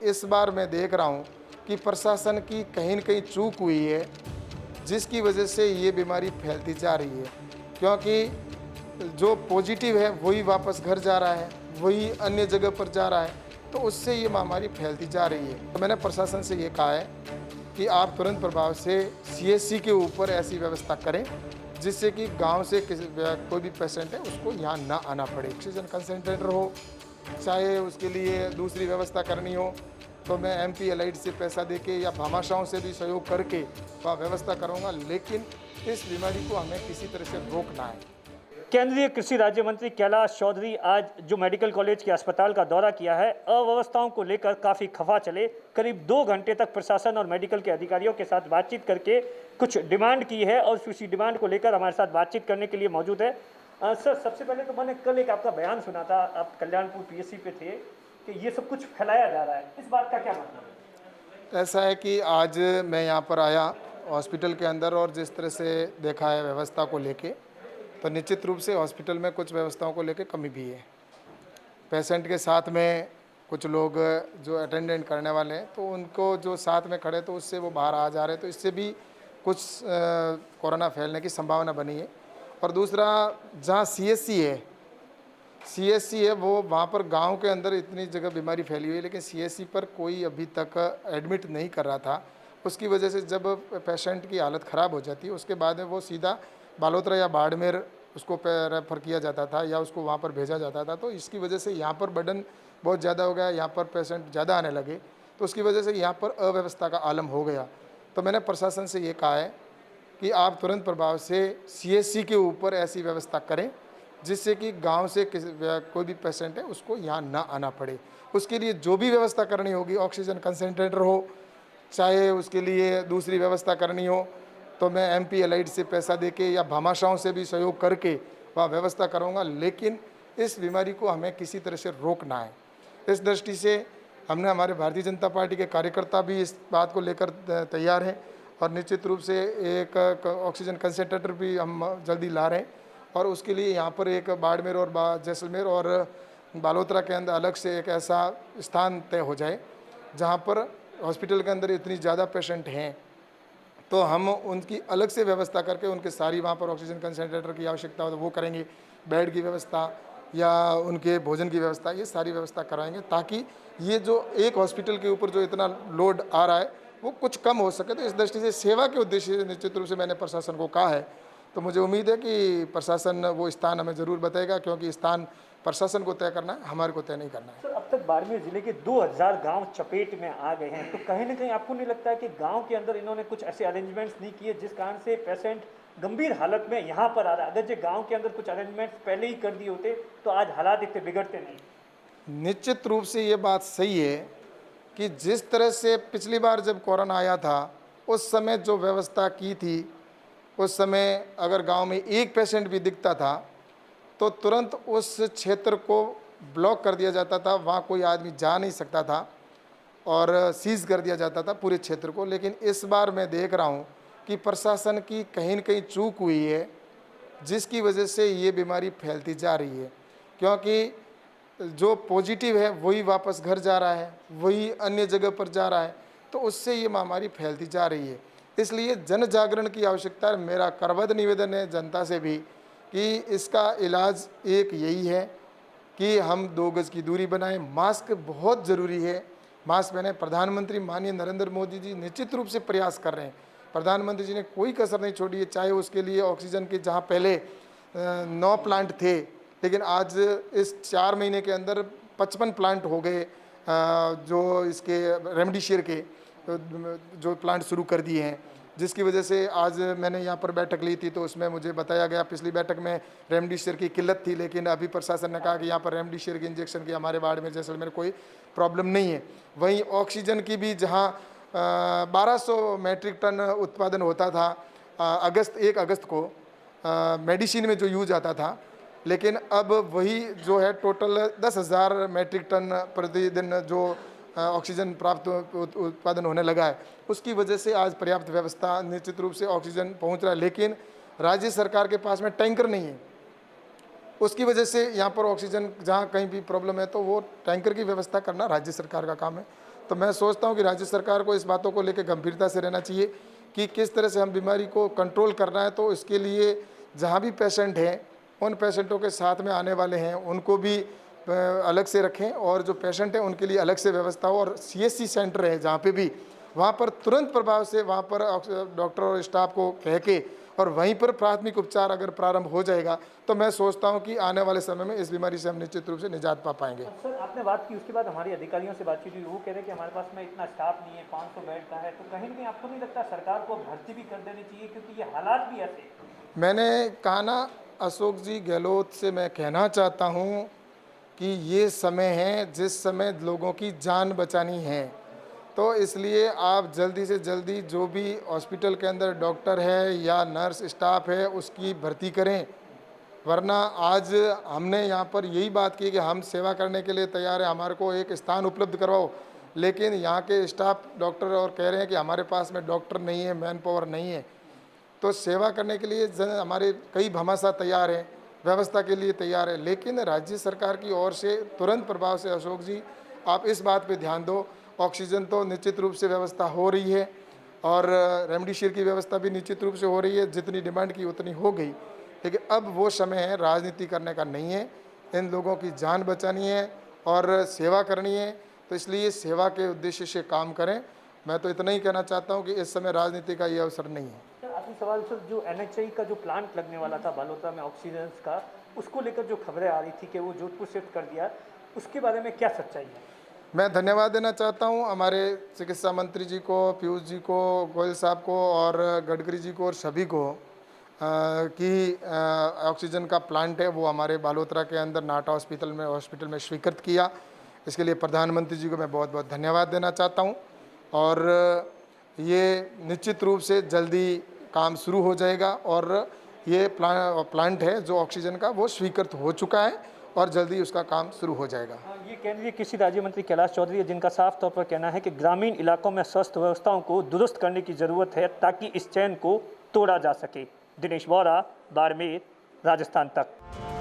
इस बार मैं देख रहा हूँ कि प्रशासन की कहीं न कहीं चूक हुई है, जिसकी वजह से ये बीमारी फैलती जा रही है। क्योंकि जो पॉजिटिव है वही वापस घर जा रहा है, वही अन्य जगह पर जा रहा है, तो उससे ये महामारी फैलती जा रही है। तो मैंने प्रशासन से ये कहा है कि आप तुरंत प्रभाव से सीएचसी के ऊपर ऐसी व्यवस्था करें, जिससे कि गांव से कोई भी पेशेंट है उसको यहाँ ना आना पड़े। ऑक्सीजन कंसंट्रेटर हो, चाहे उसके लिए दूसरी व्यवस्था करनी हो, तो मैं एमपी एलाइड से पैसा देके या भामाशाहों से भी सहयोग करके वहाँ व्यवस्था करूँगा, लेकिन इस बीमारी को हमें किसी तरह से रोकना है। केंद्रीय कृषि राज्य मंत्री कैलाश चौधरी आज जो मेडिकल कॉलेज के अस्पताल का दौरा किया है, अव्यवस्थाओं को लेकर काफ़ी खफा चले। करीब 2 घंटे तक प्रशासन और मेडिकल के अधिकारियों के साथ बातचीत करके कुछ डिमांड की है और उसी डिमांड को लेकर हमारे साथ बातचीत करने के लिए मौजूद है। सर, सबसे पहले तो मैंने कल एक आपका बयान सुना था, आप कल्याणपुर पीएससी पे थे, कि ये सब कुछ फैलाया जा रहा है, इस बात का क्या मतलब है? ऐसा है कि आज मैं यहाँ पर आया हॉस्पिटल के अंदर, और जिस तरह से देखा है व्यवस्था को लेके, तो निश्चित रूप से हॉस्पिटल में कुछ व्यवस्थाओं को लेके कमी भी है। पेशेंट के साथ में कुछ लोग जो अटेंडेंट करने वाले हैं, तो उनको जो साथ में खड़े तो उससे वो बाहर आ जा रहे हैं, तो इससे भी कुछ कोरोना फैलने की संभावना बनी है। और दूसरा, जहाँ सीएचसी है वो वहाँ पर गांव के अंदर इतनी जगह बीमारी फैली हुई है, लेकिन सीएचसी पर कोई अभी तक एडमिट नहीं कर रहा था। उसकी वजह से जब पेशेंट की हालत ख़राब हो जाती है, उसके बाद में वो सीधा बालोतरा या बाड़मेर उसको रेफ़र किया जाता था या उसको वहाँ पर भेजा जाता था। तो इसकी वजह से यहाँ पर बर्डन बहुत ज़्यादा हो गया, यहाँ पर पेशेंट ज़्यादा आने लगे, तो उसकी वजह से यहाँ पर अव्यवस्था का आलम हो गया। तो मैंने प्रशासन से ये कहा है कि आप तुरंत प्रभाव से सीएचसी के ऊपर ऐसी व्यवस्था करें, जिससे कि गांव से कोई भी पेशेंट है उसको यहाँ ना आना पड़े। उसके लिए जो भी व्यवस्था करनी होगी, ऑक्सीजन कंसंट्रेटर हो, चाहे उसके लिए दूसरी व्यवस्था करनी हो, तो मैं एमपी एलाइड से पैसा देके या भामाशाहों से भी सहयोग करके वहाँ व्यवस्था करूँगा, लेकिन इस बीमारी को हमें किसी तरह से रोकना है। इस दृष्टि से हमने, हमारे भारतीय जनता पार्टी के कार्यकर्ता भी इस बात को लेकर तैयार हैं, और निश्चित रूप से एक ऑक्सीजन कंसंट्रेटर भी हम जल्दी ला रहे हैं। और उसके लिए यहाँ पर एक बाड़मेर और जैसलमेर और बालोतरा के अंदर अलग से एक ऐसा स्थान तय हो जाए, जहाँ पर हॉस्पिटल के अंदर इतनी ज़्यादा पेशेंट हैं, तो हम उनकी अलग से व्यवस्था करके उनके सारी वहाँ पर ऑक्सीजन कंसंट्रेटर की आवश्यकता हो तो वो करेंगे, बेड की व्यवस्था या उनके भोजन की व्यवस्था, ये सारी व्यवस्था कराएंगे, ताकि ये जो एक हॉस्पिटल के ऊपर जो इतना लोड आ रहा है वो कुछ कम हो सके। तो इस दृष्टि से सेवा के उद्देश्य से निश्चित रूप से मैंने प्रशासन को कहा है, तो मुझे उम्मीद है कि प्रशासन वो स्थान हमें ज़रूर बताएगा, क्योंकि स्थान प्रशासन को तय करना है, हमारे को तय नहीं करना है। सर, अब तक बाड़मेर जिले के 2000 गांव चपेट में आ गए हैं, तो कहीं ना कहीं आपको नहीं लगता है कि गांव के अंदर इन्होंने कुछ ऐसे अरेंजमेंट्स नहीं किए जिस कारण से पेशेंट गंभीर हालत में यहाँ पर आ रहा है? अगर जो गांव के अंदर कुछ अरेंजमेंट्स पहले ही कर दिए होते तो आज हालात इतने बिगड़ते नहीं। निश्चित रूप से ये बात सही है कि जिस तरह से पिछली बार जब कोरोना आया था, उस समय जो व्यवस्था की थी, उस समय अगर गांव में एक पेशेंट भी दिखता था तो तुरंत उस क्षेत्र को ब्लॉक कर दिया जाता था, वहाँ कोई आदमी जा नहीं सकता था और सीज कर दिया जाता था पूरे क्षेत्र को। लेकिन इस बार मैं देख रहा हूँ कि प्रशासन की कहीं न कहीं चूक हुई है, जिसकी वजह से ये बीमारी फैलती जा रही है। क्योंकि जो पॉजिटिव है वही वापस घर जा रहा है, वही अन्य जगह पर जा रहा है, तो उससे ये महामारी फैलती जा रही है। इसलिए जन जागरण की आवश्यकता है। मेरा करबद्ध निवेदन है जनता से भी कि इसका इलाज एक यही है कि हम 2 गज की दूरी बनाएं, मास्क बहुत ज़रूरी है, मास्क पहने। प्रधानमंत्री माननीय नरेंद्र मोदी जी निश्चित रूप से प्रयास कर रहे हैं, प्रधानमंत्री जी ने कोई कसर नहीं छोड़ी है, चाहे उसके लिए ऑक्सीजन के जहाँ पहले 9 प्लांट थे, लेकिन आज इस 4 महीने के अंदर 55 प्लांट हो गए, जो इसके रेमडेसिविर के जो प्लांट शुरू कर दिए हैं, जिसकी वजह से आज मैंने यहाँ पर बैठक ली थी, तो उसमें मुझे बताया गया, पिछली बैठक में रेमडेसिविर की किल्लत थी, लेकिन अभी प्रशासन ने कहा कि यहाँ पर रेमडेसिविर के इंजेक्शन की हमारे बाड़मेर जैसलमेर कोई प्रॉब्लम नहीं है। वहीं ऑक्सीजन की भी जहाँ 1200 मैट्रिक टन उत्पादन होता था 1 अगस्त को मेडिसिन में जो यूज आता था, लेकिन अब वही जो है टोटल 10,000 मैट्रिक टन प्रतिदिन जो ऑक्सीजन प्राप्त उत्पादन होने लगा है। उसकी वजह से आज पर्याप्त व्यवस्था निश्चित रूप से ऑक्सीजन पहुंच रहा है, लेकिन राज्य सरकार के पास में टैंकर नहीं है। उसकी वजह से यहाँ पर ऑक्सीजन जहाँ कहीं भी प्रॉब्लम है तो वो टैंकर की व्यवस्था करना राज्य सरकार का काम है। तो मैं सोचता हूँ कि राज्य सरकार को इस बातों को लेकर गंभीरता से रहना चाहिए कि किस तरह से हम बीमारी को कंट्रोल करना है। तो इसके लिए जहाँ भी पेशेंट हैं, उन पेशेंटों के साथ में आने वाले हैं उनको भी अलग से रखें, और जो पेशेंट हैं उनके लिए अलग से व्यवस्था हो। और CSC सेंटर है जहाँ पे भी, वहाँ पर तुरंत प्रभाव से वहाँ पर डॉक्टर और स्टाफ को कह के और वहीं पर प्राथमिक उपचार अगर प्रारंभ हो जाएगा तो मैं सोचता हूँ कि आने वाले समय में इस बीमारी से हम निश्चित रूप से निजात पा पाएंगे। सर, आपने बात की, उसके बाद हमारी अधिकारियों से बातचीत हुई, वो कह रहे हैं कि हमारे पास में इतना स्टाफ नहीं है, 500 बेड का है, तो कहीं ना कहीं आपको नहीं लगता सरकार को भर्ती भी कर देनी चाहिए, क्योंकि ये हालात भी ऐसे। मैंने कहा ना, अशोक जी गहलोत से मैं कहना चाहता हूँ कि ये समय है जिस समय लोगों की जान बचानी है, तो इसलिए आप जल्दी से जल्दी जो भी हॉस्पिटल के अंदर डॉक्टर है या नर्स स्टाफ है उसकी भर्ती करें। वरना आज हमने यहाँ पर यही बात की कि हम सेवा करने के लिए तैयार हैं, हमारे को एक स्थान उपलब्ध करवाओ, लेकिन यहाँ के स्टाफ डॉक्टर और कह रहे हैं कि हमारे पास में डॉक्टर नहीं है, मैन पावर नहीं है। तो सेवा करने के लिए हमारे कई भामाशाह तैयार हैं, व्यवस्था के लिए तैयार है, लेकिन राज्य सरकार की ओर से तुरंत प्रभाव से अशोक जी आप इस बात पे ध्यान दो। ऑक्सीजन तो निश्चित रूप से व्यवस्था हो रही है और रेमडेसिविर की व्यवस्था भी निश्चित रूप से हो रही है, जितनी डिमांड की उतनी हो गई, लेकिन अब वो समय है राजनीति करने का नहीं है। इन लोगों की जान बचानी है और सेवा करनी है, तो इसलिए सेवा के उद्देश्य से काम करें। मैं तो इतना ही कहना चाहता हूँ कि इस समय राजनीति का ये अवसर नहीं है। सर, आखिरी सवाल सर, जो NHI का जो प्लांट लगने वाला था बालोतरा में ऑक्सीजन का, उसको लेकर जो खबरें आ रही थी कि वो जोधपुर शिफ्ट कर दिया, उसके बारे में क्या सच्चाई है? मैं धन्यवाद देना चाहता हूं हमारे चिकित्सा मंत्री जी को, पीयूष जी को, गोयल साहब को और गडकरी जी को और सभी को कि ऑक्सीजन का प्लांट है वो हमारे बालोतरा के अंदर नाटा हॉस्पिटल में स्वीकृत किया। इसके लिए प्रधानमंत्री जी को मैं बहुत बहुत धन्यवाद देना चाहता हूं और ये निश्चित रूप से जल्दी काम शुरू हो जाएगा और ये प्लांट है जो ऑक्सीजन का वो स्वीकृत हो चुका है और जल्दी उसका काम शुरू हो जाएगा। ये केंद्रीय कृषि राज्य मंत्री कैलाश चौधरी है, जिनका साफ तौर पर कहना है कि ग्रामीण इलाकों में स्वास्थ्य व्यवस्थाओं को दुरुस्त करने की ज़रूरत है ताकि इस चैन को तोड़ा जा सके। दिनेश वोरा, बाड़मेर, राजस्थान तक।